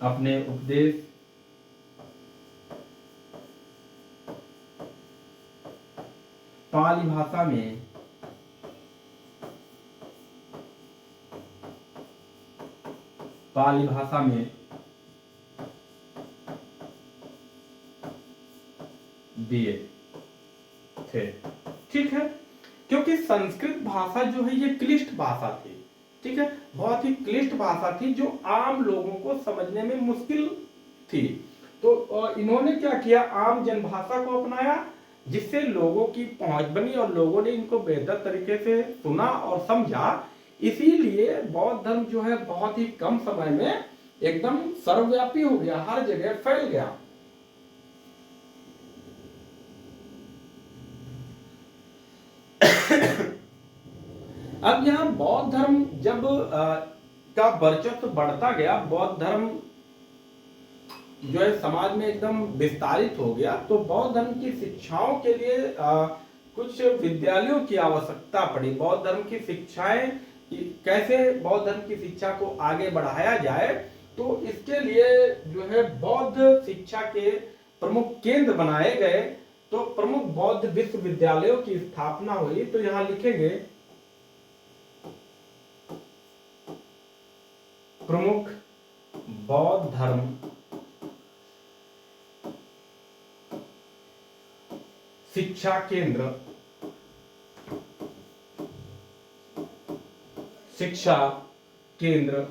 Speaker 1: अपने उपदेश पाली भाषा में दिए थे। ठीक है, क्योंकि संस्कृत भाषा जो है ये क्लिष्ट भाषा थी। ठीक है, बहुत ही क्लिष्ट भाषा थी जो आम लोगों को समझने में मुश्किल थी। तो इन्होंने क्या किया? आम जनभाषा को अपनाया, जिससे लोगों की पहुंच बनी और लोगों ने इनको बेहतर तरीके से सुना और समझा। इसीलिए बौद्ध धर्म जो है बहुत ही कम समय में एकदम सर्वव्यापी हो गया, हर जगह फैल गया। अब यहाँ बौद्ध धर्म जब का वर्चस्व बढ़ता गया, बौद्ध धर्म जो है समाज में एकदम विस्तारित हो गया, तो बौद्ध धर्म की शिक्षाओं के लिए कुछ विद्यालयों की आवश्यकता पड़ी। बौद्ध धर्म की शिक्षाएं, कैसे बौद्ध धर्म की शिक्षा को आगे बढ़ाया जाए, तो इसके लिए जो है बौद्ध शिक्षा के प्रमुख केंद्र बनाए गए। तो प्रमुख बौद्ध विश्वविद्यालयों की स्थापना हुई। तो यहां लिखेंगे प्रमुख बौद्ध धर्म शिक्षा केंद्र, शिक्षा केंद्र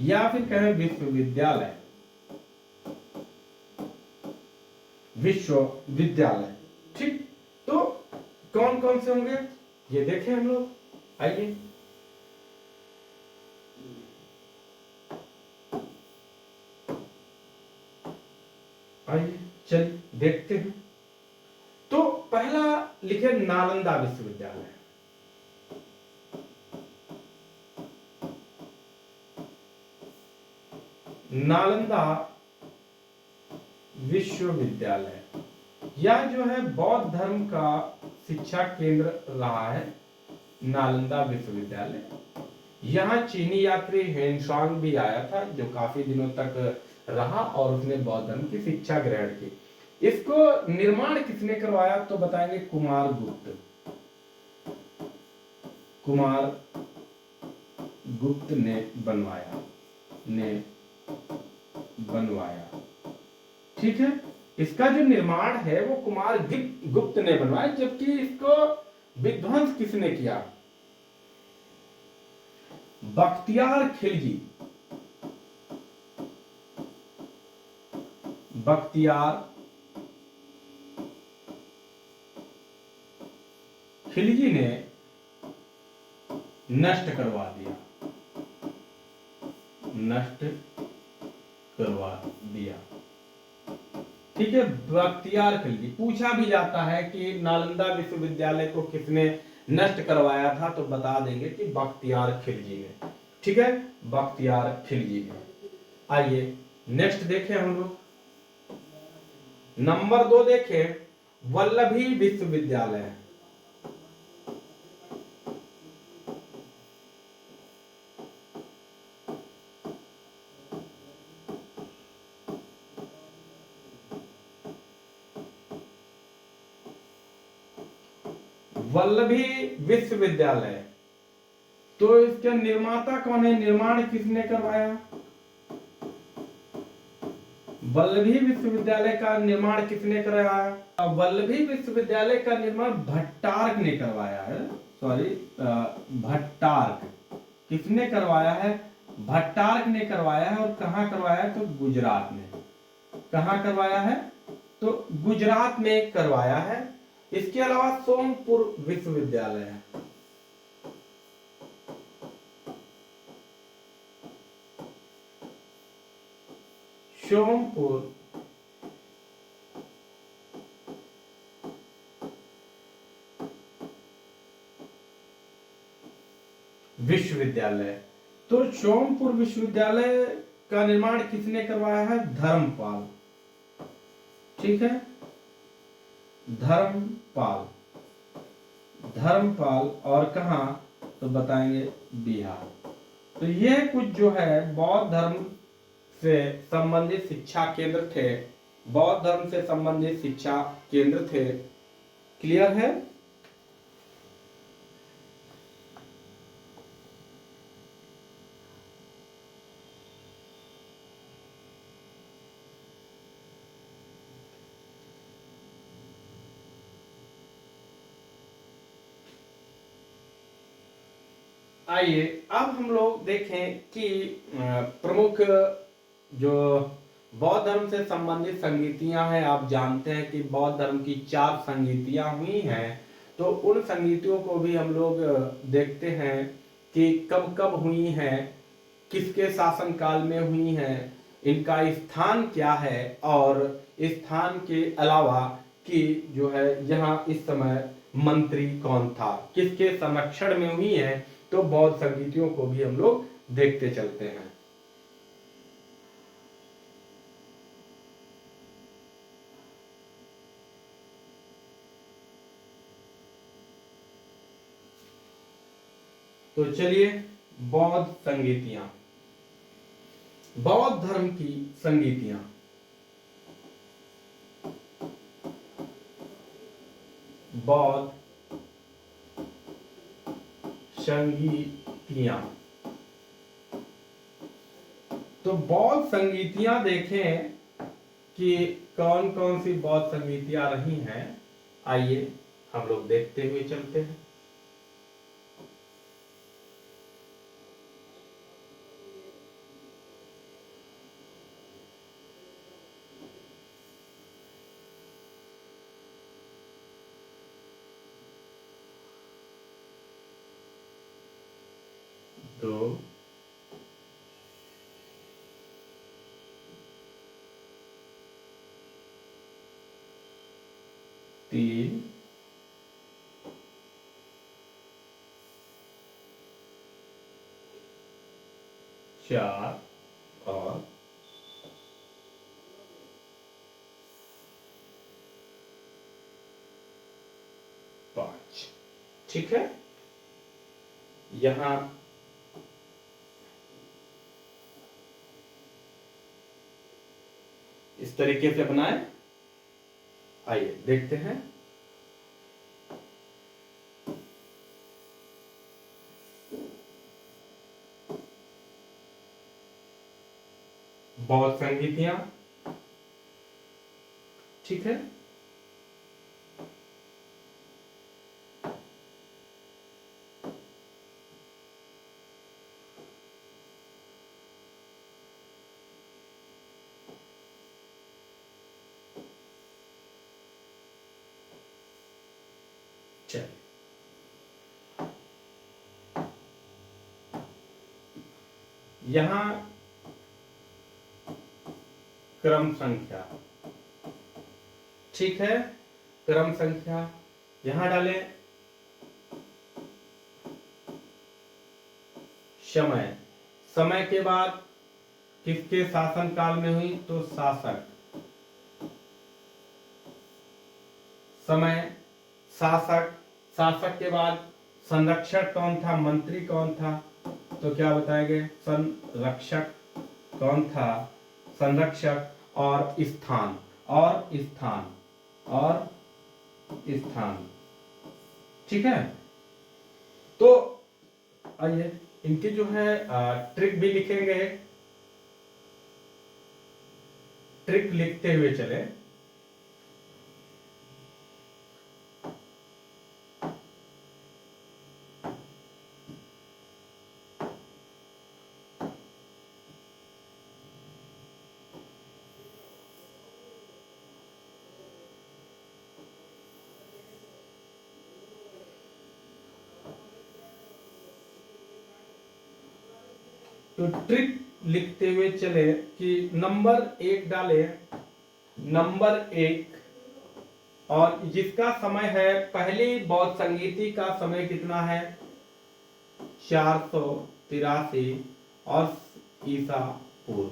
Speaker 1: या फिर कहें विश्वविद्यालय, विश्वविद्यालय। ठीक, तो कौन कौन से होंगे ये देखें हम लोग। आइए, आइए चलिए देखते हैं। तो पहला लिखे नालंदा विश्वविद्यालय। नालंदा विश्वविद्यालय यह जो है बौद्ध धर्म का शिक्षा केंद्र रहा है, नालंदा विश्वविद्यालय। यहाँ चीनी यात्री हेनसांग भी आया था, जो काफी दिनों तक रहा और उसने बौद्ध धर्म की शिक्षा ग्रहण की। इसको निर्माण किसने करवाया, तो बताएंगे कुमार गुप्त। कुमार गुप्त ने बनवाया, ठीक है। इसका जो निर्माण है वो कुमार गुप्त ने बनवाया, जबकि इसको विध्वंस किसने किया, बख्तियार खिलजी। बख्तियार खिलजी ने नष्ट करवा दिया, नष्ट करवा दिया। ठीक है, बख्तियार खिलजी। पूछा भी जाता है कि नालंदा विश्वविद्यालय को किसने नष्ट करवाया था, तो बता देंगे कि बख्तियार खिलजी ने। ठीक है, बख्तियार खिलजी ने। आइए नेक्स्ट देखें हम लोग। नंबर 2 देखें, वल्लभी विश्वविद्यालय। वल्लभी विश्वविद्यालय, तो इसका निर्माता कौन है, निर्माण किसने करवाया, वल्लभी विश्वविद्यालय का निर्माण किसने करवाया, वल्लभी विश्वविद्यालय का निर्माण भट्टारक ने करवाया है। सॉरी, भट्टारक किसने करवाया है, भट्टारक ने करवाया है। और कहां करवाया है, तो गुजरात में। कहां करवाया है, तो गुजरात में करवाया है। इसके अलावा सोमपुर विश्वविद्यालय है, सोमपुर विश्वविद्यालय। तो सोमपुर विश्वविद्यालय का निर्माण किसने करवाया है, धर्मपाल। ठीक है, धर्मपाल। धर्मपाल, और कहां, तो बताएंगे बिहार। तो ये कुछ जो है बौद्ध धर्म से संबंधित शिक्षा केंद्र थे, बौद्ध धर्म से संबंधित शिक्षा केंद्र थे। क्लियर है। आइए अब हम लोग देखें कि प्रमुख जो बौद्ध धर्म से संबंधित संगीतियां हैं। आप जानते हैं कि बौद्ध धर्म की 4 संगीतियां हुई हैं, तो उन संगीतियों को भी हम लोग देखते हैं कि कब कब हुई हैं, किसके शासन काल में हुई हैं, इनका स्थान क्या है, और स्थान के अलावा कि जो है यहाँ इस समय मंत्री कौन था, किसके संरक्षण में हुई है, तो बौद्ध संगीतियों को भी हम लोग देखते चलते हैं। तो चलिए, बौद्ध संगीतियां, बौद्ध धर्म की संगीतियां। बौद्ध संगीतियां, तो बौद्ध संगीतियां देखें कि कौन कौन सी बौद्ध संगीतियां रही हैं। आइए हम लोग देखते हुए चलते हैं। तो 3 4 और 5। ठीक है, यहां इस तरीके से बनाए। आइए देखते हैं। बौद्ध संगीतियां, ठीक है। चलिए, यहां क्रम संख्या, ठीक है, क्रम संख्या यहां डालें। समय, समय के बाद किसके शासन काल में हुई, तो शासक। समय, शासक, शासक के बाद संरक्षक कौन था, मंत्री कौन था, तो क्या बताएंगे, संरक्षक कौन था, संरक्षक। और स्थान, और स्थान, और स्थान, ठीक है। तो आइए इनके जो है ट्रिक भी लिखेंगे, ट्रिक लिखते हुए चले। तो ट्रिक लिखते हुए चले कि नंबर 1 डाले, नंबर 1, और जिसका समय है, पहली बौद्ध संगीति का समय कितना है, 483 और ईसा पूर्व।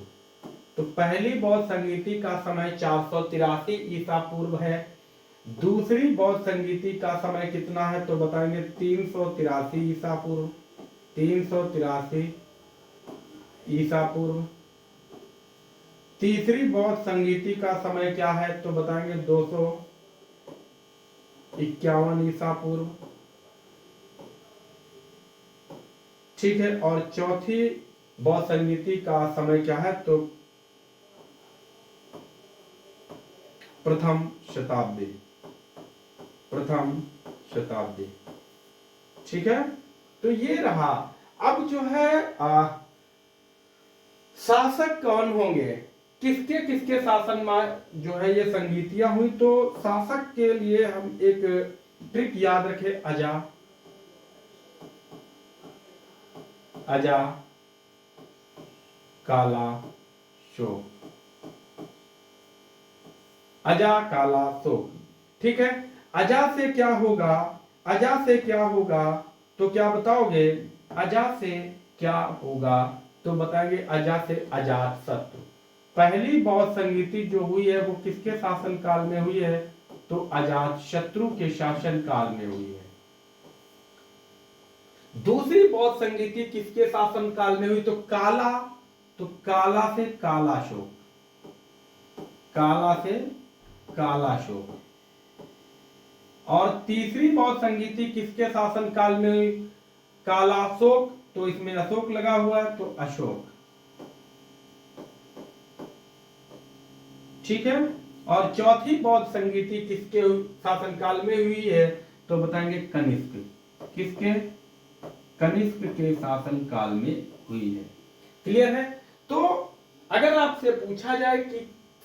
Speaker 1: तो पहली बौद्ध संगीति का समय 483 ईसा पूर्व है। दूसरी बौद्ध संगीति का समय कितना है, तो बताएंगे 383 ईसा पूर्व, 383 ईसा पूर्व। तीसरी बौद्ध संगीति का समय क्या है, तो बताएंगे 251 ईसा पूर्व, ठीक है। और चौथी बौद्ध संगीति का समय क्या है, तो प्रथम शताब्दी, प्रथम शताब्दी, ठीक है। तो ये रहा। अब जो है शासक कौन होंगे, किसके किसके शासन में जो है ये संगीतियां हुई, तो शासक के लिए हम एक ट्रिक याद रखें, अजा, अजा, काला, शोक, अजा, काला, शोक, ठीक है। अजा से क्या होगा, अजा से क्या होगा, तो क्या बताओगे, अजा से क्या होगा, तो बताएंगे अजा से अजात शत्रु। पहली बौद्ध संगीति जो हुई है वो किसके शासन काल में हुई है, तो अजात शत्रु के शासन काल में हुई है। दूसरी बौद्ध संगीति किसके शासन काल में हुई, तो काला से कालाशोक, काला से कालाशोक। और तीसरी बौद्ध संगीति किसके शासन काल में हुई, कालाशोक, तो इसमें अशोक लगा हुआ है तो अशोक, ठीक है। और चौथी बौद्ध संगीति किसके शासन काल में हुई है, तो बताएंगे कनिष्क, किसके, कनिष्क के शासन काल में हुई है। क्लियर है। तो अगर आपसे पूछा जाए कि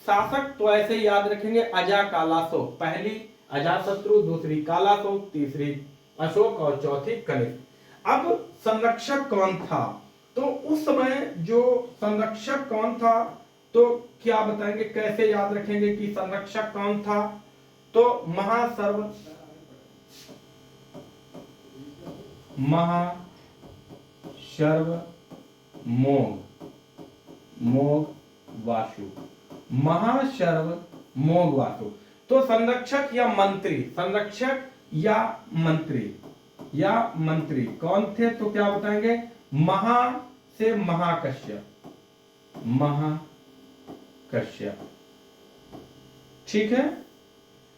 Speaker 1: शासक, तो ऐसे याद रखेंगे अजा कालाशोक, पहली अजातशत्रु, दूसरी कालाशोक, तीसरी अशोक और चौथी कनिष्क। अब संरक्षक कौन था, तो उस समय जो संरक्षक कौन था, तो क्या बताएंगे, कैसे याद रखेंगे कि संरक्षक कौन था, तो महाशर्व मोग, मोग वासु, महाशर्व मोग वासु। तो संरक्षक या मंत्री, संरक्षक या मंत्री, या मंत्री कौन थे, तो क्या बताएंगे, महा से महाकश्यप, महाकश्यप, ठीक है।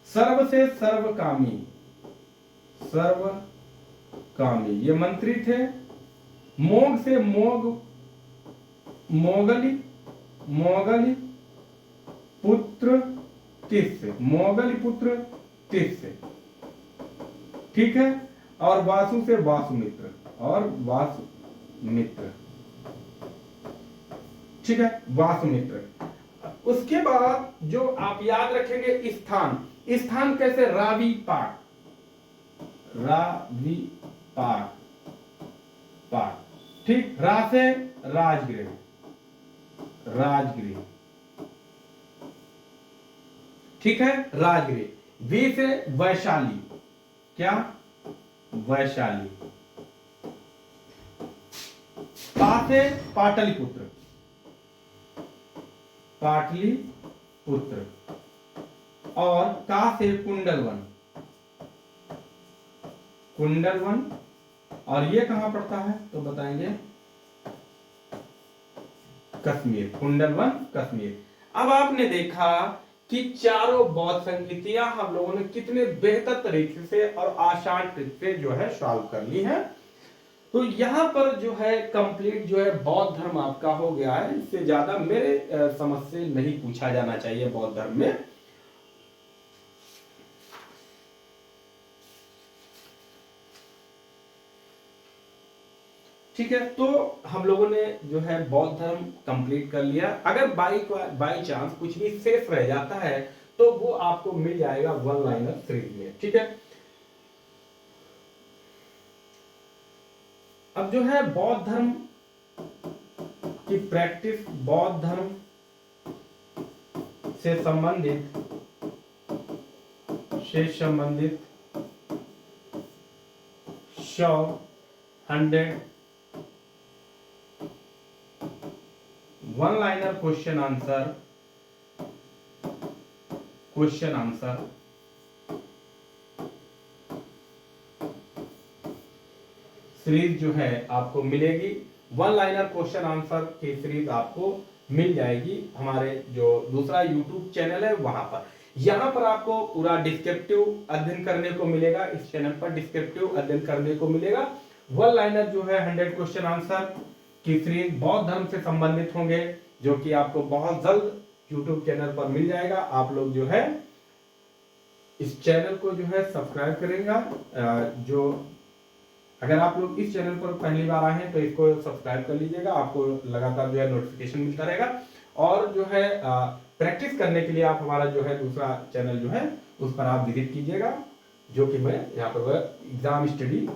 Speaker 1: सर्व से सर्वकामी, सर्वकामी ये मंत्री थे। मोग से मोगली, पुत्र तिस्य, मोगली पुत्र तिस्य, ठीक है। और वासु से वासुमित्र, और वासुमित्र, ठीक है, वासुमित्र। उसके बाद जो आप याद रखेंगे स्थान, स्थान कैसे, रावी पाट, ठीक। रा से राजगृह, ठीक है, राजगृह। वी से वैशाली, क्या, वैशाली। पा से पाटलिपुत्र, और का से कुंडलवन, और ये कहां पड़ता है, तो बताएंगे कश्मीर, कुंडलवन कश्मीर। अब आपने देखा कि चारों बौद्ध संगीतियां हम लोगों ने कितने बेहतर तरीके से और आसान ट्रिक से जो है सॉल्व कर ली है। तो यहां पर जो है कंप्लीट जो है बौद्ध धर्म आपका हो गया है। इससे ज्यादा मेरे समझ से नहीं पूछा जाना चाहिए बौद्ध धर्म में। ठीक है, तो हम लोगों ने जो है बौद्ध धर्म कंप्लीट कर लिया। अगर बाई चांस कुछ भी शेष रह जाता है तो वो आपको मिल जाएगा वन लाइनर सीरीज में, ठीक है। अब जो है बौद्ध धर्म की प्रैक्टिस, बौद्ध धर्म से संबंधित 100 one liner question answer series जो है आपको मिलेगी। वन लाइनर क्वेश्चन आंसर की सीरीज आपको मिल जाएगी हमारे जो दूसरा यूट्यूब चैनल है वहां पर। यहां पर आपको पूरा डिस्क्रिप्टिव अध्ययन करने को मिलेगा, इस चैनल पर डिस्क्रिप्टिव अध्ययन करने को मिलेगा। वन लाइनर जो है 100 क्वेश्चन आंसर की सीरीज बौद्ध धर्म से संबंधित होंगे, जो कि आपको बहुत जल्द यूट्यूब चैनल पर मिल जाएगा। आप लोग जो है इस चैनल को जो है सब्सक्राइब करेंगे। जो अगर आप लोग इस चैनल पर पहली बार आए हैं तो इसको सब्सक्राइब कर लीजिएगा, आपको लगातार जो है नोटिफिकेशन मिलता रहेगा। और जो है प्रैक्टिस करने के लिए आप हमारा जो है दूसरा चैनल जो है उस पर आप विजिट कीजिएगा, जो कि मैं यहाँ पर एग्जाम स्टडी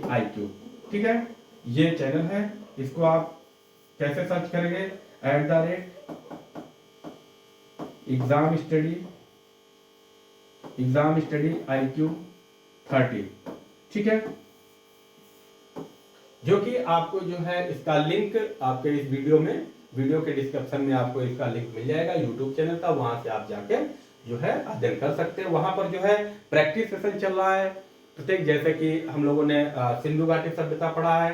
Speaker 1: IQ, ठीक है, ये चैनल है, इसको आप कैसे सर्च करेंगे? @exam study IQ 30, ठीक है, जो कि आपको जो है इसका लिंक आपके इस वीडियो के डिस्क्रिप्शन में आपको इसका लिंक मिल जाएगा यूट्यूब चैनल का, वहां से आप जाके जो है अध्ययन कर सकते हैं। वहां पर जो है प्रैक्टिस सेशन चल रहा है प्रत्येक, जैसे कि हम लोगों ने सिंधु घाटी सभ्यता पढ़ा है,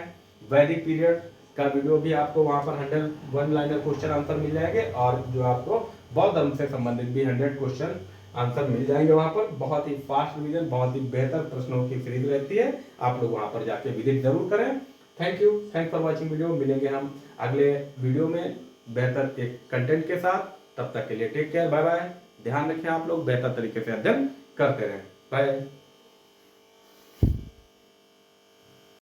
Speaker 1: वैदिक पीरियड का वीडियो भी आपको वहां पर 100 वन लाइनर क्वेश्चन आंसर मिल जाएंगे, और जो आपको बौद्ध धर्म से संबंधित भी 100 क्वेश्चन आंसर मिल जाएंगे। वहां पर बहुत ही फास्ट रिवीजन, बहुत ही बेहतर प्रश्नों की सीरीज रहती है, आप लोग वहां पर जाके विजिट जरूर करें। Thanks for watching video. मिलेंगे हम अगले वीडियो में बेहतर एक कंटेंट के साथ, तब तक के लिए टेक केयर, बाय बाय। ध्यान रखें आप लोग बेहतर तरीके से अध्ययन करते रहें, बाय।